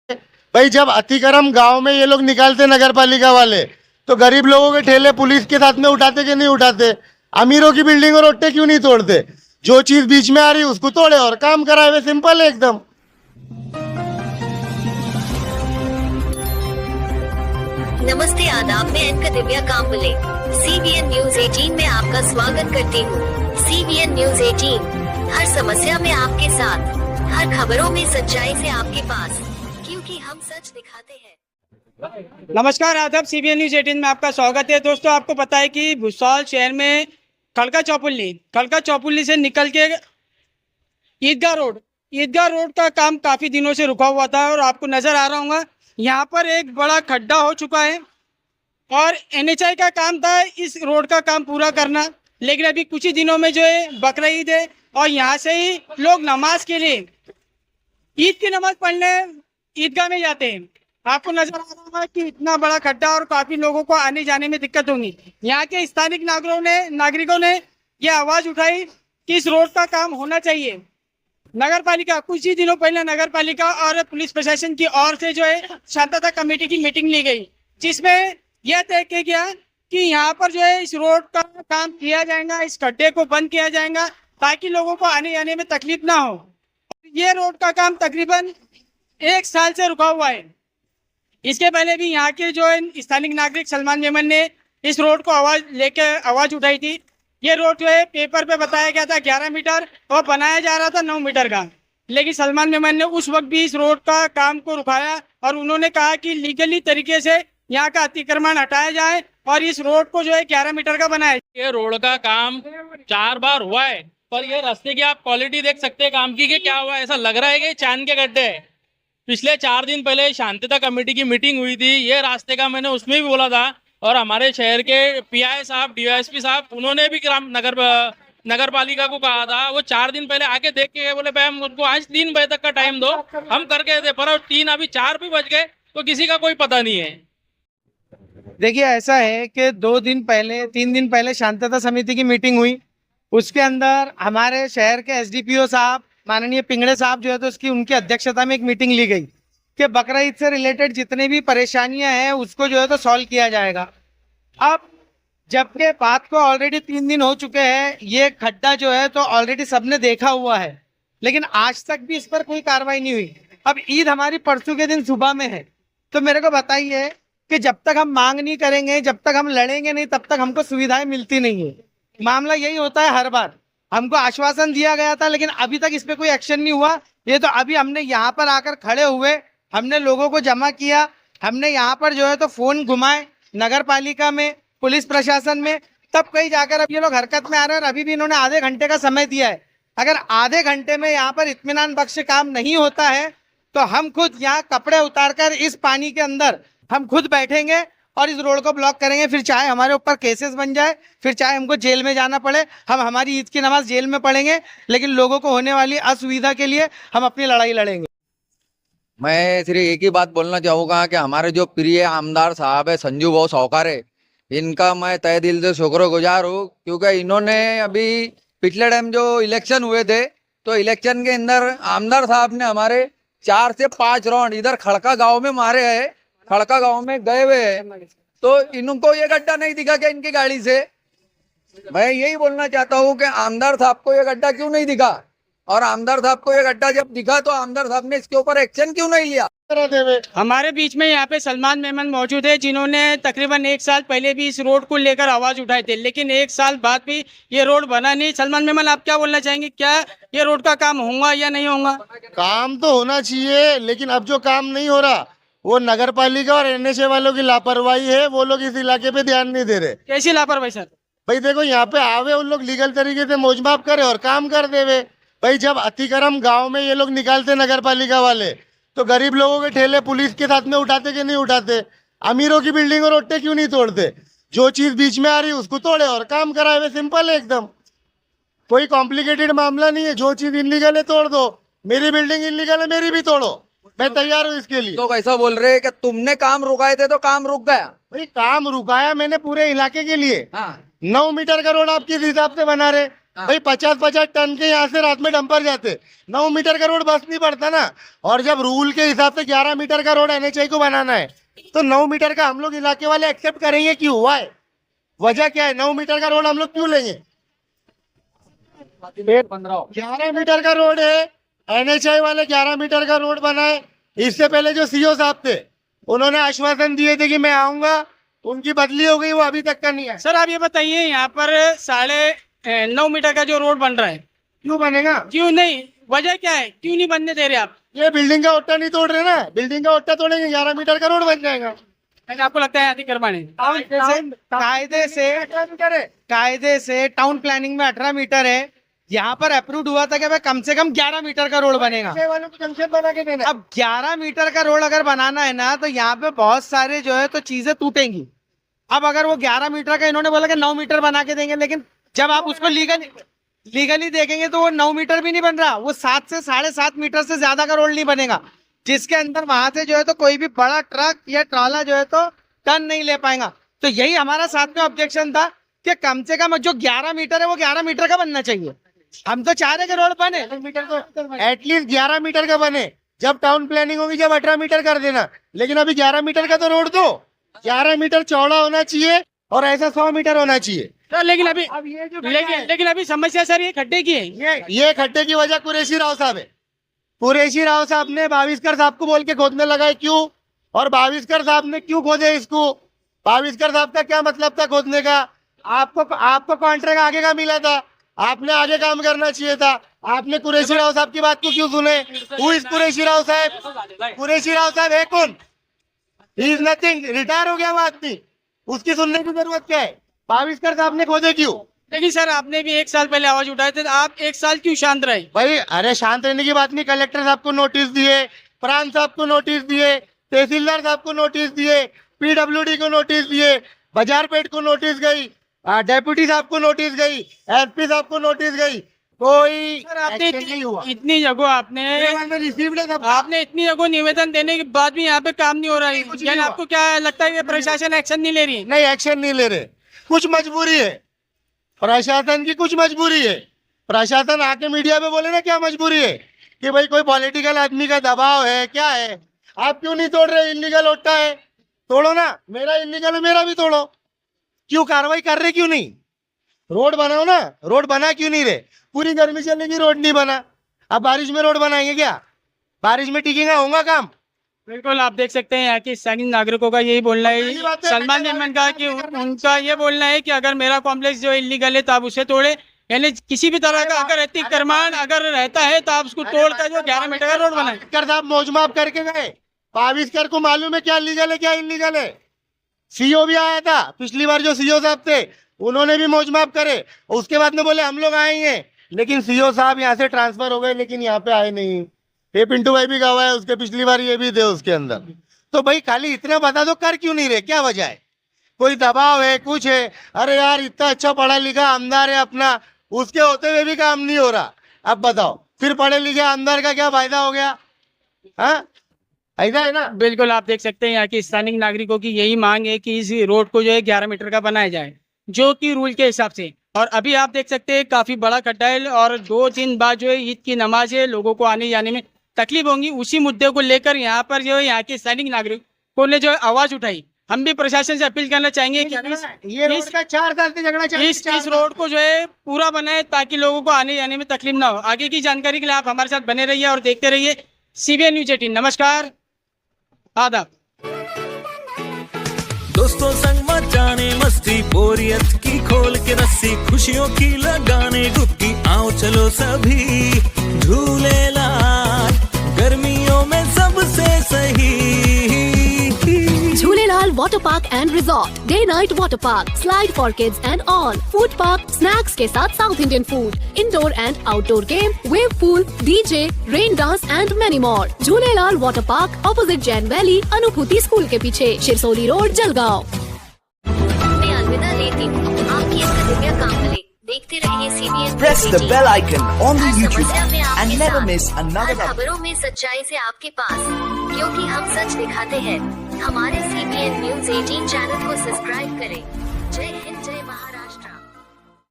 भाई जब अतिक्रम गांव में ये लोग निकालते नगर पालिका वाले, तो गरीब लोगों के ठेले पुलिस के साथ में उठाते कि नहीं उठाते? अमीरों की बिल्डिंग और रोटे क्यों नहीं तोड़ते? जो चीज बीच में आ रही उसको तोड़े और काम कराए हुए, सिंपल है एकदम। नमस्ते, आदाब। मैं anchor Divya Kamble CBN news 18 में आपका स्वागत करती हूँ। CBN न्यूज 18 हर समस्या में आपके साथ, हर खबरों में सच्चाई से आपके पास, क्योंकि हम सच दिखाते हैं। नमस्कार, आदाब। CBN न्यूज 18 में आपका स्वागत है। दोस्तों, आपको पता है कि भुसावल शहर में खड़का चौपुल्ली से निकल के ईदगाह रोड का काम काफ़ी दिनों से रुका हुआ था और आपको नज़र आ रहा होगा यहाँ पर एक बड़ा खड्डा हो चुका है और NHI का काम था इस रोड का काम पूरा करना। लेकिन अभी कुछ ही दिनों में जो है बकरा ईद है और यहाँ से ही लोग नमाज के लिए ईद की नमाज पढ़ने ईदगाह में जाते हैं। आपको नजर आ रहा होगा कि इतना बड़ा खड्डा और काफी लोगों को आने जाने में दिक्कत होगी। यहाँ के स्थानिक नागरिकों ने यह आवाज उठाई कि इस रोड का काम होना चाहिए। नगर पालिका कुछ ही दिनों पहले नगर पालिका और पुलिस प्रशासन की ओर से जो है शांतता कमेटी की मीटिंग ली गई, जिसमें यह तय किया गया कि यहाँ पर जो है इस रोड का काम किया जाएगा, इस खड्डे को बंद किया जाएगा ताकि लोगों को आने जाने में तकलीफ ना हो। ये रोड का काम तकरीबन 1 साल से रुका हुआ है। इसके पहले भी यहाँ के जो है स्थानिक नागरिक सलमान मेमन ने इस रोड को आवाज उठाई थी। ये रोड जो है पेपर पे बताया गया था 11 मीटर और बनाया जा रहा था 9 मीटर का, लेकिन सलमान मेमन ने उस वक्त भी इस रोड का काम को रुकाया और उन्होंने कहा कि लीगली तरीके से यहाँ का अतिक्रमण हटाया जाए और इस रोड को जो है 11 मीटर का बनाया। ये रोड का काम 4 बार हुआ है, पर ये रास्ते की आप क्वालिटी देख सकते हैं काम की कि क्या हुआ है। ऐसा लग रहा है कि चांद के गड्ढे है। पिछले 4 दिन पहले शांतता कमेटी की मीटिंग हुई थी, ये रास्ते का मैंने उसमें भी बोला था और हमारे शहर के PI साहब, DYSP साहब, उन्होंने भी नगर पालिका को कहा था। वो 4 दिन पहले आके देख के गए, बोले भाई हम उनको आज 3 बजे तक का टाइम दो, हम करके दे। पर 3 अभी 4 भी बज गए तो किसी का कोई पता नहीं है। देखिए, ऐसा है कि 3 दिन पहले शांतता समिति की मीटिंग हुई। उसके अंदर हमारे शहर के SDPO साहब माननीय पिंगड़े साहब जो है तो उनकी अध्यक्षता में एक मीटिंग ली गई कि बकरा ईद से रिलेटेड जितने भी परेशानियां हैं उसको जो है तो सॉल्व किया जाएगा। अब जबकि बात को ऑलरेडी 3 दिन हो चुके हैं, ये खड्डा जो है तो ऑलरेडी सबने देखा हुआ है, लेकिन आज तक भी इस पर कोई कार्रवाई नहीं हुई। अब ईद हमारी परसों के दिन सुबह में है, तो मेरे को बताइए कि जब तक हम मांग नहीं करेंगे, जब तक हम लड़ेंगे नहीं, तब तक हमको सुविधाएं मिलती नहीं है। मामला यही होता है हर बार। हमको आश्वासन दिया गया था लेकिन अभी तक इस पे कोई एक्शन नहीं हुआ। ये तो अभी हमने यहाँ पर आकर खड़े हुए, हमने लोगों को जमा किया, हमने यहाँ पर जो है तो फोन घुमाए नगर पालिका में, पुलिस प्रशासन में, तब कहीं जाकर अब ये लोग हरकत में आ रहे हैं और अभी भी इन्होंने आधे घंटे का समय दिया है। अगर आधे घंटे में यहाँ पर इत्मीनान बख्श काम नहीं होता है तो हम खुद यहाँ कपड़े उतारकर इस पानी के अंदर हम खुद बैठेंगे और इस रोड को ब्लॉक करेंगे। फिर चाहे हमारे ऊपर केसेस बन जाए, फिर चाहे हमको जेल में जाना पड़े, हम हमारी ईद की नमाज जेल में पढ़ेंगे, लेकिन लोगों को होने वाली असुविधा के लिए हम अपनी लड़ाई लड़ेंगे। मैं सिर्फ एक ही बात बोलना चाहूँगा कि हमारे जो प्रिय आमदार साहब है संजू भाऊ सौकारे, इनका मैं तहे दिल से शुक्रगुजार हूँ, क्योंकि इन्होंने अभी पिछले टाइम जो इलेक्शन हुए थे तो इलेक्शन के अंदर आमदार साहब ने हमारे 4 से 5 राउंड इधर खड़का गांव में मारे हैं, खड़का गांव में गए हुए हैं, तो इनको ये गड्ढा नहीं दिखा क्या इनकी गाड़ी से? मैं यही बोलना चाहता हूँ कि आमदार साहब को ये गड्ढा क्यों नहीं दिखा, और आमदार साहब को ये गड्ढा जब दिखा तो आमदार साहब ने इसके ऊपर एक्शन क्यों नहीं लिया? हमारे बीच में यहाँ पे सलमान मेमन मौजूद है, जिन्होंने तकरीबन 1 साल पहले भी इस रोड को लेकर आवाज उठाए थे, लेकिन 1 साल बाद भी ये रोड बना नहीं। सलमान मेमन, आप क्या बोलना चाहेंगे? क्या ये रोड का काम होगा या नहीं होगा? काम तो होना चाहिए, लेकिन अब जो काम नहीं हो रहा वो नगर पालिका और NHI वालों की लापरवाही है। वो लोग इस इलाके पे ध्यान नहीं दे रहे। कैसी लापरवाही सर? भाई देखो, यहाँ पे आवे उन लोग लीगल तरीके से मोजमाप करे और काम कर देवे। भाई जब अतिक्रम गांव में ये लोग निकालते नगर पालिका वाले, तो गरीब लोगों के ठेले पुलिस के साथ में उठाते कि नहीं उठाते? अमीरों की बिल्डिंग और रोटे क्यों नहीं तोड़ते? जो चीज बीच में आ रही उसको तोड़े और काम कराए हुए, सिंपल है एकदम। कोई कॉम्प्लिकेटेड मामला नहीं है। जो चीज इलीगल है तोड़ दो। मेरी बिल्डिंग इलीगल है, मेरी भी तोड़ो, मैं तैयार हूँ इसके लिए। तो कैसा बोल रहे हैं कि तुमने काम रुकाए थे तो काम रुक गया? भाई काम रुकाया मैंने पूरे इलाके के लिए। हाँ। 9 मीटर का रोड आप किस हिसाब से बना रहे? भाई 50-50 टन के यहाँ से रात में डंपर जाते, 9 मीटर का रोड बस नहीं पड़ता ना। और जब रूल के हिसाब से 11 मीटर का रोड NHAI को बनाना है तो 9 मीटर का हम लोग इलाके वाले एक्सेप्ट करेंगे क्यों? हुआ है वजह क्या है? 9 मीटर का रोड हम लोग क्यों लेंगे? 11 मीटर का रोड है, NHAI वाले 11 मीटर का रोड बनाए। इससे पहले जो CO साहब थे उन्होंने आश्वासन दिए थे कि मैं आऊंगा, उनकी बदली हो गई, वो अभी तक का नहीं है। सर आप ये बताइए, यहाँ पर 9.5 मीटर का जो रोड बन रहा है क्यों बनेगा? क्यों नहीं, वजह क्या है, क्यों नहीं बनने दे रहे आप? ये बिल्डिंग का ओट्टा नहीं तोड़ रहे ना, बिल्डिंग का ओट्टा तोड़ेंगे 11 मीटर का रोड बन जाएगा। ऐसा आपको लगता है अतिक्रमण है? कायदे से टाउन प्लानिंग में 18 मीटर है, यहाँ पर अप्रूव हुआ था कि भाई कम से कम 11 मीटर का रोड बनेगा। वालों को जंक्शन बना के देना। अब 11 मीटर का रोड अगर बनाना है ना तो यहाँ पे बहुत सारे जो है तो चीजें टूटेंगी। अब अगर वो 11 मीटर का इन्होंने बोला कि 9 मीटर बना के देंगे, लेकिन जब आप उसको लीगली देखेंगे तो वो 9 मीटर भी नहीं बन रहा, वो 7 से 7.5 मीटर से ज्यादा का रोड नहीं बनेगा, जिसके अंदर वहां से जो है तो कोई भी बड़ा ट्रक या ट्राला जो है तो टर्न नहीं ले पाएगा। तो यही हमारा साथ में ऑब्जेक्शन था कि कम से कम जो 11 मीटर है वो 11 मीटर का बनना चाहिए। हम तो चाह रहे कि रोड बने, एटलीस्ट 11 मीटर का बने। जब टाउन प्लानिंग होगी जब 18 मीटर कर देना, लेकिन अभी 11 मीटर का तो रोड दो। 11 मीटर चौड़ा होना चाहिए और ऐसा 100 मीटर होना चाहिए। तो लेकिन अभी समस्या सर ये खड्डे की है। ये खड्डे की वजह कुरैशी राव साहब है। कुरैशी राव साहब ने बाविस्कर साहब को बोल के खोदने लगाए, क्यों? और बाविस्कर साहब ने क्यों खोदे इसको? बाविस्कर साहब का क्या मतलब था खोदने का? आपको कॉन्ट्रैक्ट आगे का मिला था, आपने आगे काम करना चाहिए था। आपने कुरैशी राव साहब की बात को क्यों सुने? हु इज कुरैशी राव साहब? कुरैशी राव साहब है कौन? ही इज नथिंग, रिटायर हो गया वो आदमी, उसकी सुनने की जरूरत क्या है? बाविस्कर साहब ने खोदे क्यों? लेकिन सर आपने भी 1 साल पहले आवाज उठाए थे, तो आप 1 साल क्यों शांत रहे? भाई अरे शांत रहने की बात नहीं, कलेक्टर साहब को नोटिस दिए, प्रांत साहब को नोटिस दिए, तहसीलदार साहब को नोटिस दिए, PWD को नोटिस दिए, बाजारपेट को नोटिस गई, डेप्यूटी साहब को नोटिस गई, SP साहब को नोटिस गई, कोई सर आपने एक्शन नहीं हुआ। इतनी जगह आपने इतनी जगह निवेदन देने के बाद भी यहाँ पे काम नहीं हो रहा है, यानी आपको क्या लगता है कि प्रशासन एक्शन नहीं ले रही? नहीं, एक्शन नहीं ले रहे, कुछ मजबूरी है प्रशासन की, कुछ मजबूरी है। प्रशासन आके मीडिया पे बोले ना क्या मजबूरी है कि भाई कोई पॉलिटिकल आदमी का दबाव है, क्या है? आप क्यों नहीं तोड़ रहे? इलीगल ओट्टा है, तोड़ो ना। मेरा इलीगल है, मेरा भी तोड़ो। क्यों कार्रवाई कर रहे? क्यों नहीं? रोड बनाओ ना, रोड बना क्यों नहीं रहे? पूरी गर्मी चलेगी, रोड नहीं बना। अब बारिश में रोड बनाएंगे क्या? बारिश में टिकेगा, होगा काम? बिल्कुल, आप देख सकते हैं यहाँ के स्थानीय नागरिकों का यही बोलना है, सलमान नेमन का, कि उनका ये बोलना है कि अगर मेरा कॉम्प्लेक्स जो इलीगल है तो आप उसे तोड़े, यानी किसी भी तरह का अगर अतिक्रमण अगर रहता है तो आप उसको तोड़कर जो 11 मीटर का रोड बनाए। साहब मौजमाप करके गए, बाविस्कर को मालूम है क्या लीगल है क्या इलीगल है। CO भी आया था पिछली बार, जो CO साहब थे उन्होंने भी मौजमाप करे, उसके बाद में बोले हम लोग आएंगे, लेकिन CO साहब यहाँ से ट्रांसफर हो गए, लेकिन यहाँ पे आए नहीं। ये पिंटू भाई भी गवाह है, उसके पिछली बार ये भी थे उसके अंदर। तो भाई खाली इतना बता दो, कर क्यों नहीं रहे? क्या वजह है? कोई दबाव है, कुछ है? अरे यार इतना अच्छा पढ़ा लिखा आमदार है अपना, उसके होते हुए भी काम नहीं हो रहा। अब बताओ फिर पढ़े लिखे आमदार का क्या फायदा हो गया? हाँ, ऐसा है ना। बिल्कुल, आप देख सकते हैं यहाँ के स्थानीय नागरिकों की यही मांग है कि इस रोड को जो है 11 मीटर का बनाया जाए, जो कि रूल के हिसाब से। और अभी आप देख सकते हैं काफी बड़ा खड्डा है और 2 दिन बाद जो है ईद की नमाज है, लोगों को आने जाने में तकलीफ होंगी। उसी मुद्दे को लेकर यहाँ पर जो है यहाँ के स्थानीय नागरिकों ने जो है आवाज उठाई। हम भी प्रशासन से अपील करना चाहेंगे कि ये रोड का 4 साल से झगड़ा चल रहा है। इस रोड को जो है पूरा बनाए ताकि लोगों को आने जाने में तकलीफ ना हो। आगे की जानकारी के लिए आप हमारे साथ बने रहिए और देखते रहिए CBN न्यूज 18। नमस्कार, आदाब। दोस्तों संग मचाने मस्ती, बोरियत की खोल के रस्सी, खुशियों की लगाने डुबकी, आओ चलो सभी झूलेलाल, गर्मियों में सबसे सही। Jhulelal water park and resort, day night water park, slide for kids and all, food park, snacks के साथ south Indian food, indoor and outdoor game, wave pool, DJ, rain dance and many more. Jhulelal water park, opposite Jain valley, अनुभूति school के पीछे, Shirsoli road, Jalgaon. मैं अलविदा लेती हूँ, आपकी दिव्या कांबले। देखते रहिए CBN। Press the bell icon on the her YouTube समस्या में app and आपके never साथ, miss another हर खबरों में सच्चाई से आपके पास, क्योंकि हम सच दिखाते हैं। हमारे CBN न्यूज 18 चैनल को सब्सक्राइब करें। जय हिंद।